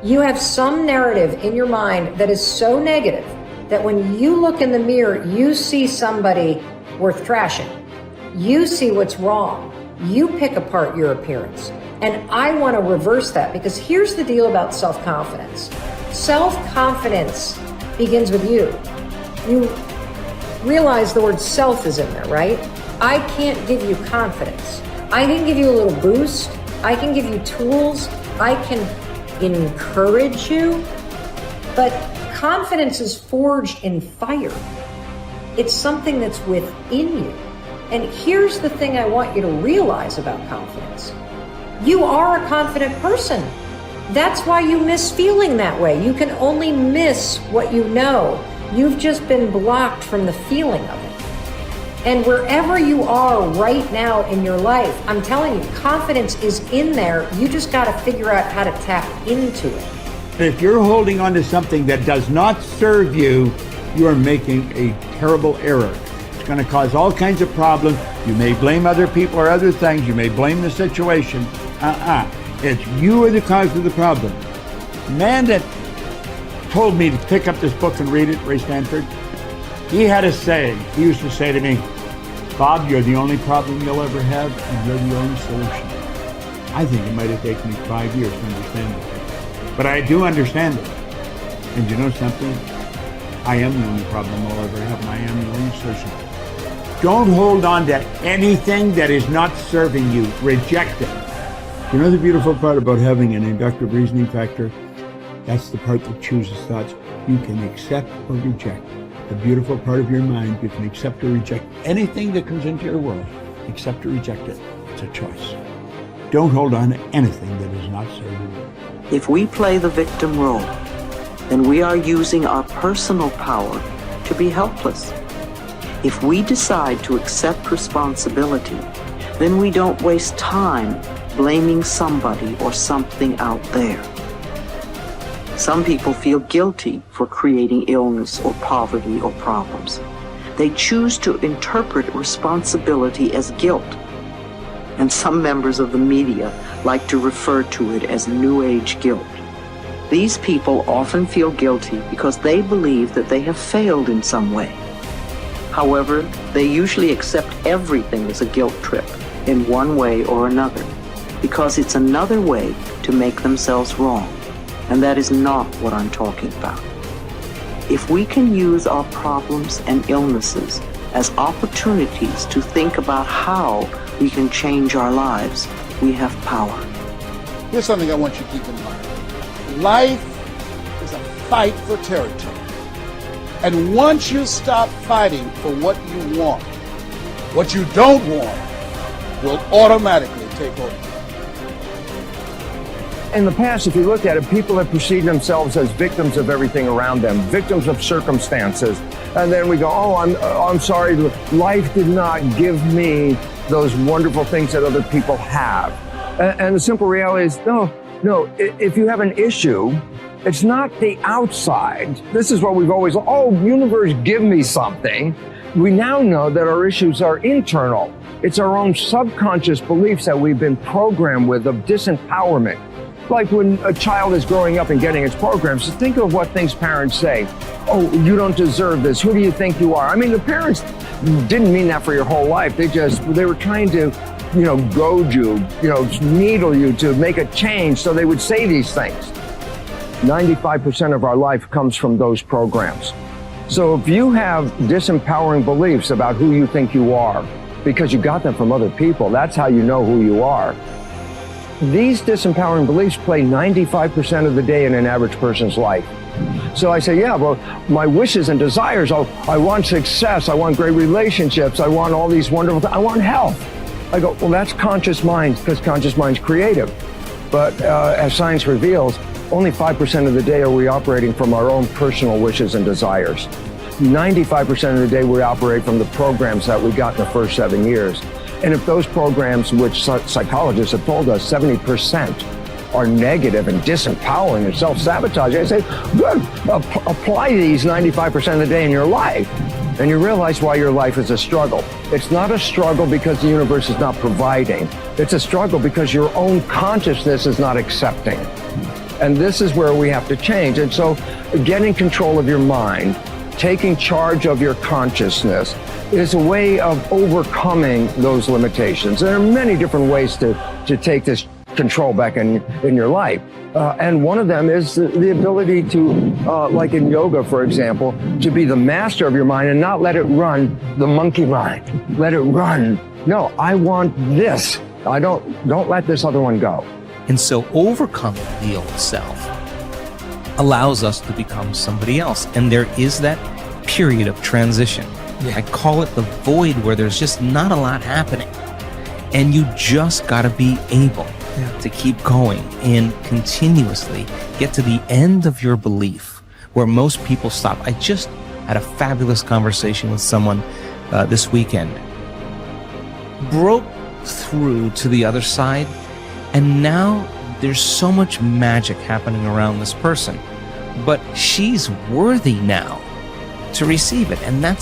You have some narrative in your mind that is so negative that when you look in the mirror, you see somebody worth trashing. You see what's wrong. You pick apart your appearance. And I want to reverse that, because here's the deal about self-confidence. Self-confidence begins with you. You realize the word self is in there, right? I can't give you confidence. I can give you a little boost. I can give you tools. I can encourage you. But confidence is forged in fire. It's something that's within you. And here's the thing I want you to realize about confidence. You are a confident person. That's why you miss feeling that way. You can only miss what you know. You've just been blocked from the feeling of it. And wherever you are right now in your life, I'm telling you, confidence is in there. You just got to figure out how to tap into it. If you're holding on to something that does not serve you, you are making a terrible error. It's going to cause all kinds of problems. You may blame other people or other things. You may blame the situation. It's you are the cause of the problem. The man that told me to pick up this book and read it, Ray Stanford, he had a saying. He used to say to me, Bob, you're the only problem you'll ever have, and you're the only solution. I think it might have taken me 5 years to understand it. But I do understand it. And you know something? I am the only problem I'll ever have, and I am the only solution. Don't hold on to anything that is not serving you. Reject it. You know the beautiful part about having an inductive reasoning factor? That's the part that chooses thoughts. You can accept or reject. The beautiful part of your mind, you can accept or reject anything that comes into your world. Accept or reject it. It's a choice. Don't hold on to anything that is not serving you. If we play the victim role, then we are using our personal power to be helpless. If we decide to accept responsibility, then we don't waste time blaming somebody or something out there. Some people feel guilty for creating illness or poverty or problems. They choose to interpret responsibility as guilt. And some members of the media like to refer to it as New Age guilt. These people often feel guilty because they believe that they have failed in some way. However, they usually accept everything as a guilt trip in one way or another, because it's another way to make themselves wrong. And that is not what I'm talking about. If we can use our problems and illnesses as opportunities to think about how we can change our lives, we have power. Here's something I want you to keep in mind. Life is a fight for territory. And once you stop fighting for what you want, what you don't want will automatically take over. In the past, if you look at it, people have perceived themselves as victims of everything around them, victims of circumstances. And then we go, I'm sorry, life did not give me those wonderful things that other people have. And the simple reality is, no, if you have an issue, it's not the outside. This is what we've always, universe, give me something. We now know that our issues are internal. It's our own subconscious beliefs that we've been programmed with of disempowerment. Like when a child is growing up and getting its programs, so think of what things parents say. Oh, you don't deserve this. Who do you think you are? I mean, the parents didn't mean that for your whole life. They were trying to, goad you, needle you to make a change. So they would say these things. 95% of our life comes from those programs. So if you have disempowering beliefs about who you think you are, because you got them from other people, that's how you know who you are. These disempowering beliefs play 95% of the day in an average person's life. So I say, my wishes and desires, I want success, I want great relationships, I want all these wonderful things, I want health. I go, that's conscious mind, because conscious mind's creative. But as science reveals, only 5% of the day are we operating from our own personal wishes and desires. 95% of the day we operate from the programs that we got in the first 7 years. And if those programs, which psychologists have told us 70% are negative and disempowering and self-sabotaging, I say, good, apply these 95% of the day in your life. And you realize why your life is a struggle. It's not a struggle because the universe is not providing. It's a struggle because your own consciousness is not accepting. And this is where we have to change. And so getting control of your mind, taking charge of your consciousness is a way of overcoming those limitations. There are many different ways to take this control back in your life. And one of them is the ability to, like in yoga, for example, to be the master of your mind and not let it run the monkey mind. Let it run. No, I want this. Don't let this other one go. And so overcoming the old self allows us to become somebody else. And there is that period of transition. I call it the void, where there's just not a lot happening. And you just got to be able to keep going and continuously get to the end of your belief, where most people stop. I just had a fabulous conversation with someone this weekend. Broke through to the other side, and now there's so much magic happening around this person, but she's worthy now to receive it. And that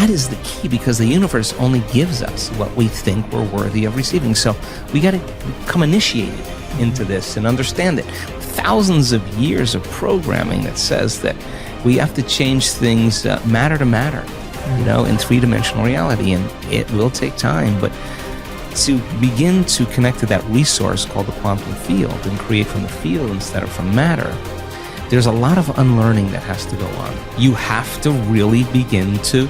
is the key, because the universe only gives us what we think we're worthy of receiving. So we got to become initiated into this and understand it. Thousands of years of programming that says that we have to change things matter to matter, in three-dimensional reality, and it will take time. But to begin to connect to that resource called the quantum field and create from the field instead of from matter, there's a lot of unlearning that has to go on. You have to really begin to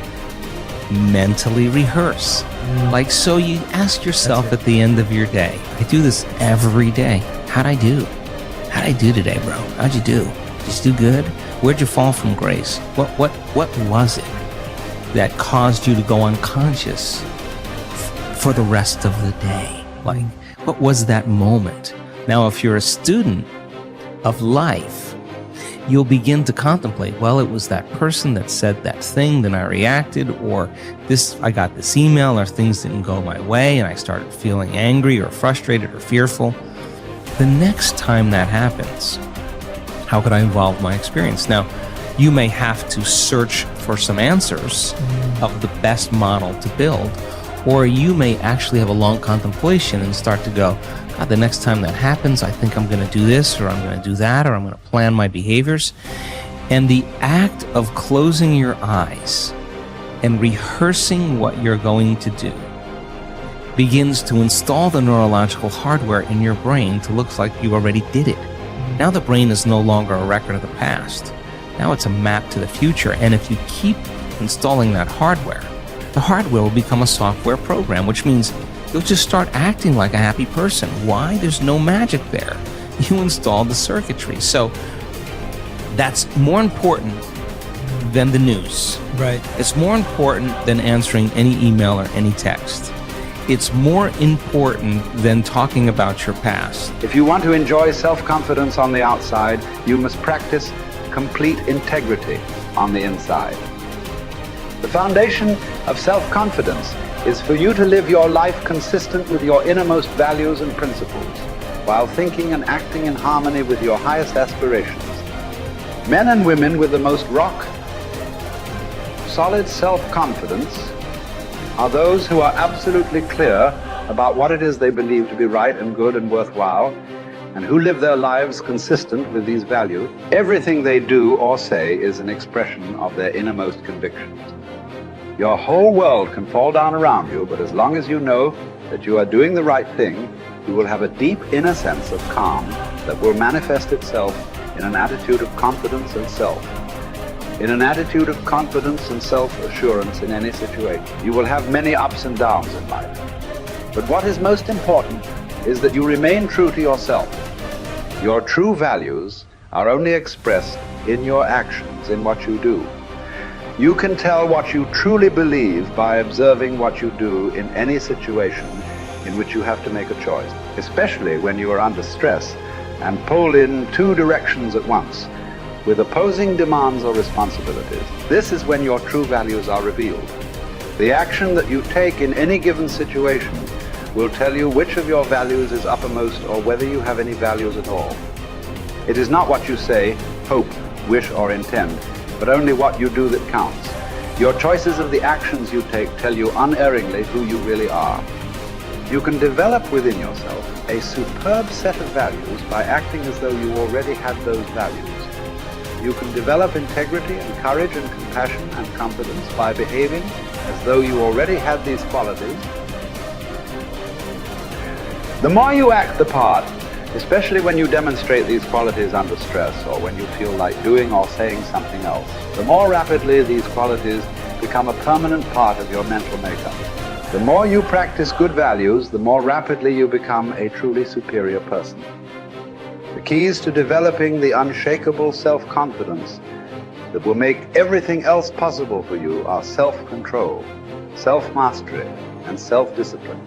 mentally rehearse. Like, so you ask yourself at the end of your day, I do this every day. How'd I do? How'd I do today, bro? How'd you do? Did you do good? Where'd you fall from grace? What was it that caused you to go unconscious for the rest of the day? Like, what was that moment? Now, if you're a student of life, you'll begin to contemplate, well, it was that person that said that thing, then I reacted, or I got this email, or things didn't go my way, and I started feeling angry or frustrated or fearful. The next time that happens, how could I evolve my experience? Now, you may have to search for some answers of the best model to build, or you may actually have a long contemplation and start to go, God, the next time that happens, I think I'm going to do this, or I'm going to do that, or I'm going to plan my behaviors. And the act of closing your eyes and rehearsing what you're going to do begins to install the neurological hardware in your brain to look like you already did it. Now the brain is no longer a record of the past. Now it's a map to the future. And if you keep installing that hardware, the hardware will become a software program, which means you'll just start acting like a happy person. Why? There's no magic there. You installed the circuitry. So that's more important than the news. Right. It's more important than answering any email or any text. It's more important than talking about your past. If you want to enjoy self-confidence on the outside, you must practice complete integrity on the inside. The foundation of self-confidence is for you to live your life consistent with your innermost values and principles, while thinking and acting in harmony with your highest aspirations. Men and women with the most solid self-confidence are those who are absolutely clear about what it is they believe to be right and good and worthwhile, and who live their lives consistent with these values. Everything they do or say is an expression of their innermost convictions. Your whole world can fall down around you, but as long as you know that you are doing the right thing, you will have a deep inner sense of calm that will manifest itself in an attitude of confidence and self-assurance in any situation. You will have many ups and downs in life. But what is most important is that you remain true to yourself. Your true values are only expressed in your actions, in what you do. You can tell what you truly believe by observing what you do in any situation in which you have to make a choice, especially when you are under stress and pulled in two directions at once, with opposing demands or responsibilities. This is when your true values are revealed. The action that you take in any given situation will tell you which of your values is uppermost or whether you have any values at all. It is not what you say, hope, wish, or intend, but only what you do that counts. Your choices of the actions you take tell you unerringly who you really are. You can develop within yourself a superb set of values by acting as though you already had those values. You can develop integrity and courage and compassion and confidence by behaving as though you already had these qualities. The more you act the part, especially when you demonstrate these qualities under stress or when you feel like doing or saying something else, the more rapidly these qualities become a permanent part of your mental makeup. The more you practice good values, the more rapidly you become a truly superior person. The keys to developing the unshakable self-confidence that will make everything else possible for you are self-control, self-mastery, and self-discipline.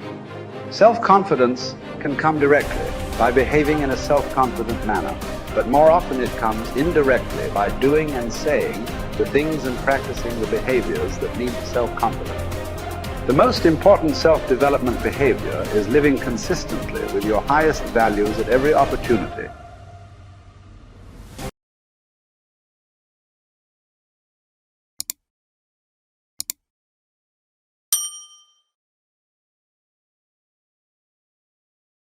Self-confidence can come directly by behaving in a self-confident manner, but more often it comes indirectly by doing and saying the things and practicing the behaviors that lead to self-confidence. The most important self-development behavior is living consistently with your highest values at every opportunity